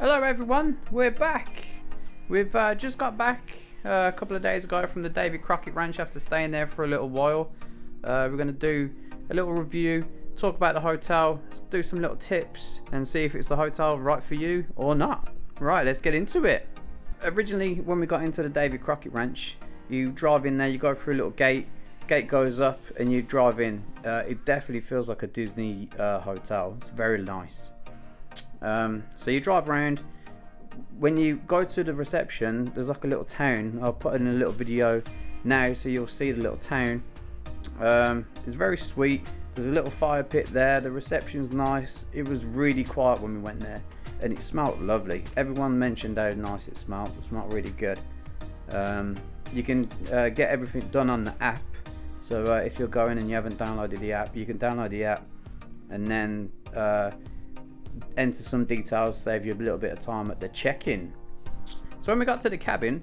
Hello everyone, we're back. We've just got back a couple of days ago from the Davy Crockett Ranch after staying there for a little while. We're going to do a little review, talk about the hotel, do some little tips and see if it's the hotel right for you or not. Right, let's get into it. Originally when we got into the Davy Crockett Ranch, you drive in there, you go through a little gate goes up and you drive in. It definitely feels like a Disney hotel. It's very nice. So you drive around. When you go to the reception, there's like a little town. I'll put in a little video now so you'll see the little town. It's very sweet. There's a little fire pit there. The reception's nice. It was really quiet when we went there and it smelled lovely. Everyone mentioned how nice it smelled. It smelled really good. You can get everything done on the app. So if you're going and you haven't downloaded the app, you can download the app and then enter some details, save you a little bit of time at the check-in. So when we got to the cabin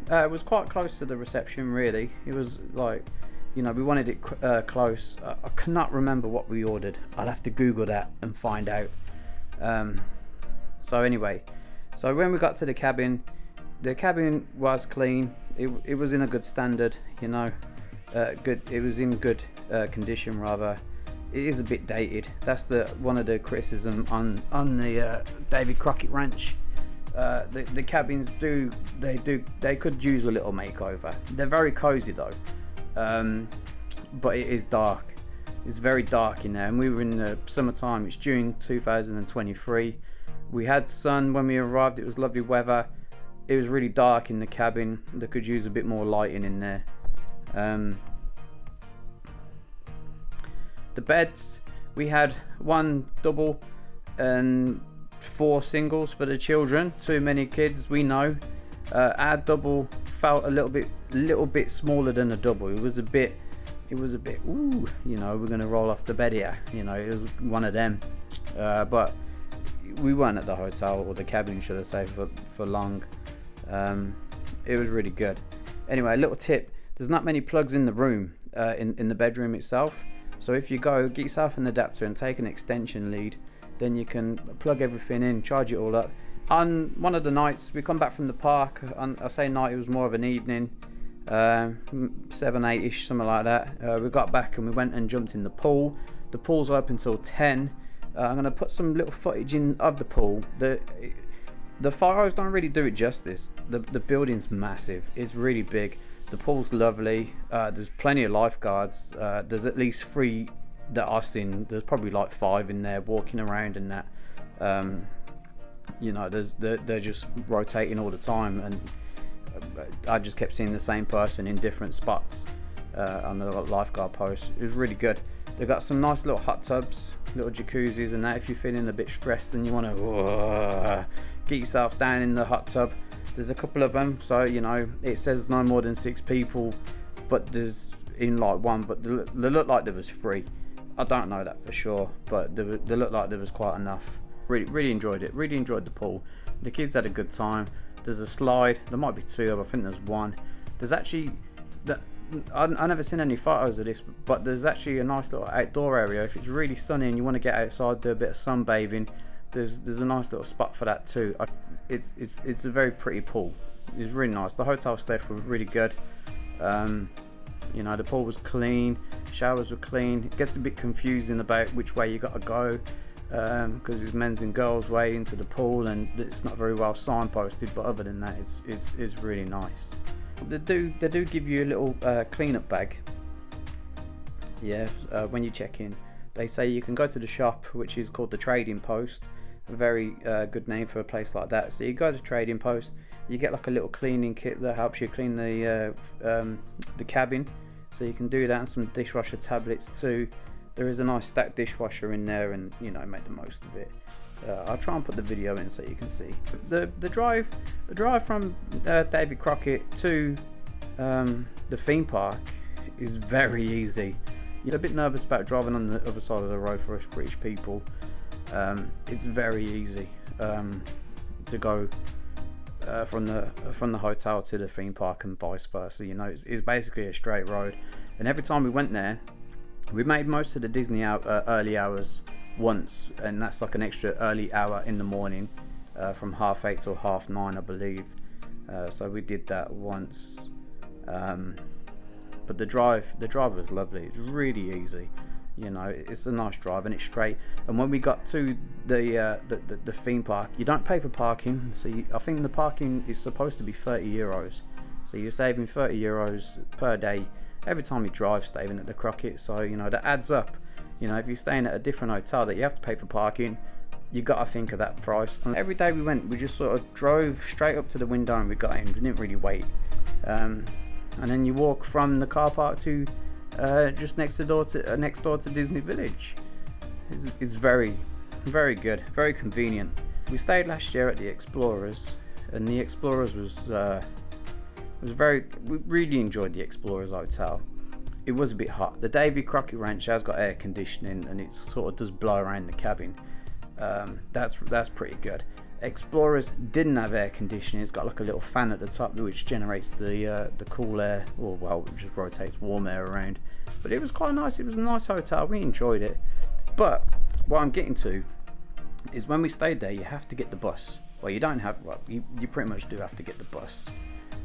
was quite close to the reception really. It was like, you know, we wanted it close. I cannot remember what we ordered. I'll have to Google that and find out. So anyway, so when we got to the cabin was clean. It was in a good standard, you know. It was in good condition rather. It is a bit dated. That's one of the criticism on the Davy Crockett Ranch. The cabins they could use a little makeover. They're very cozy though, but it is dark. It's very dark in there, and we were in the summertime. It's June 2023. We had sun when we arrived. It was lovely weather. It was really dark in the cabin. They could use a bit more lighting in there. The beds, we had one double and 4 singles for the children. Too many kids, we know. Our double felt a little bit smaller than a double. It was a bit ooh, you know, we're gonna roll off the bed here, you know. It was one of them, but we weren't at the hotel, or the cabin should I say, for long. It was really good. Anyway, a little tip: there's not many plugs in the room, in the bedroom itself. So if you get yourself an adapter and take an extension lead, then you can plug everything in, charge it all up. On one of the nights we come back from the park, I say night, it was more of an evening, 7-8 ish, something like that. We got back and we went and jumped in the pool. The pool's open till 10. I'm going to put some little footage in of the pool. The photos don't really do it justice. The building's massive. It's really big. The pool's lovely. There's plenty of lifeguards. There's at least 3 that I've seen. There's probably like 5 in there walking around and that. You know, they're just rotating all the time, and I just kept seeing the same person in different spots on the lifeguard post. It was really good. They've got some nice little hot tubs, little jacuzzis and that. If you're feeling a bit stressed and you want to get yourself down in the hot tub, there's a couple of them. So you know, it says no more than 6 people, but there's in like one, but they look like there was 3. I don't know that for sure, but they look like there was quite enough. Really enjoyed it. Really enjoyed the pool. The kids had a good time. There's a slide. There might be 2, but I think there's 1. There's actually I never seen any photos of this, but there's actually a nice little outdoor area. If it's really sunny and you want to get outside, do a bit of sunbathing, there's a nice little spot for that too. It's a very pretty pool. It's really nice. The hotel staff were really good. You know, the pool was clean, showers were clean. It gets a bit confusing about which way you got to go, because there's men's and girls way into the pool, and it's not very well signposted. But other than that, it's really nice. They do give you a little cleanup bag. Yeah, when you check in, they say you can go to the shop, which is called the Trading Post. A very good name for a place like that. So you go to Trading Post, you get like a little cleaning kit that helps you clean the cabin. So you can do that, and some dishwasher tablets too. There is a nice stacked dishwasher in there, and you know, make the most of it. I'll try and put the video in so you can see the drive from Davy Crockett to the theme park is very easy. You're a bit nervous about driving on the other side of the road for us British people. It's very easy to go from the hotel to the theme park and vice versa. You know, it's basically a straight road, and every time we went there, we made most of the Disney early hours once, and that's like an extra early hour in the morning, from 8:30 till 9:30, I believe. So we did that once. But the drive was lovely. It's really easy. You know, it's a nice drive and it's straight. And when we got to the theme park, you don't pay for parking. So I think the parking is supposed to be €30. So you're saving €30 per day every time you drive staying at the Crockett. So you know, that adds up. You know, if you're staying at a different hotel that you have to pay for parking, you got to think of that price. And every day we went, we just sort of drove straight up to the window and we got in. We didn't really wait. And then you walk from the car park to just next door to Disney Village. It's very, very good, very convenient. We stayed last year at the Explorers, and the Explorers was very. We really enjoyed the Explorers hotel. It was a bit hot. The Davy Crockett Ranch has got air conditioning, and it sort of does blow around the cabin. That's pretty good. Explorers didn't have air conditioning. It's got like a little fan at the top which generates the cool air, or well, it just rotates warm air around. But it was quite nice. It was a nice hotel. We enjoyed it. But what I'm getting to is when we stayed there, you have to get the bus. Well, you don't have. Well, you pretty much do have to get the bus.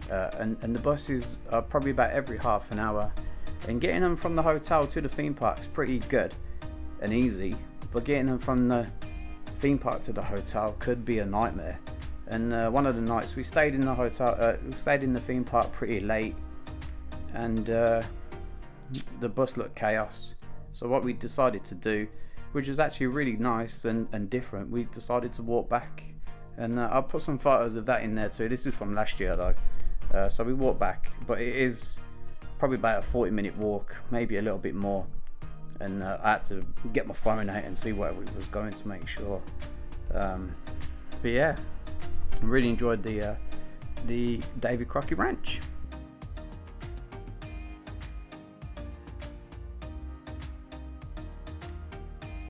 And the buses are probably about every half an hour. And getting them from the hotel to the theme park is pretty good and easy. But getting them from the theme park to the hotel could be a nightmare. And one of the nights we stayed in the hotel, we stayed in the theme park pretty late, and the bus looked chaos. So what we decided to do, which was actually really nice and different, we decided to walk back. And I'll put some photos of that in there too. This is from last year though. So we walked back, but it is probably about a 40-minute walk, maybe a little bit more. And I had to get my phone out and see where we was going to make sure. But yeah, I really enjoyed the Davy Crockett Ranch.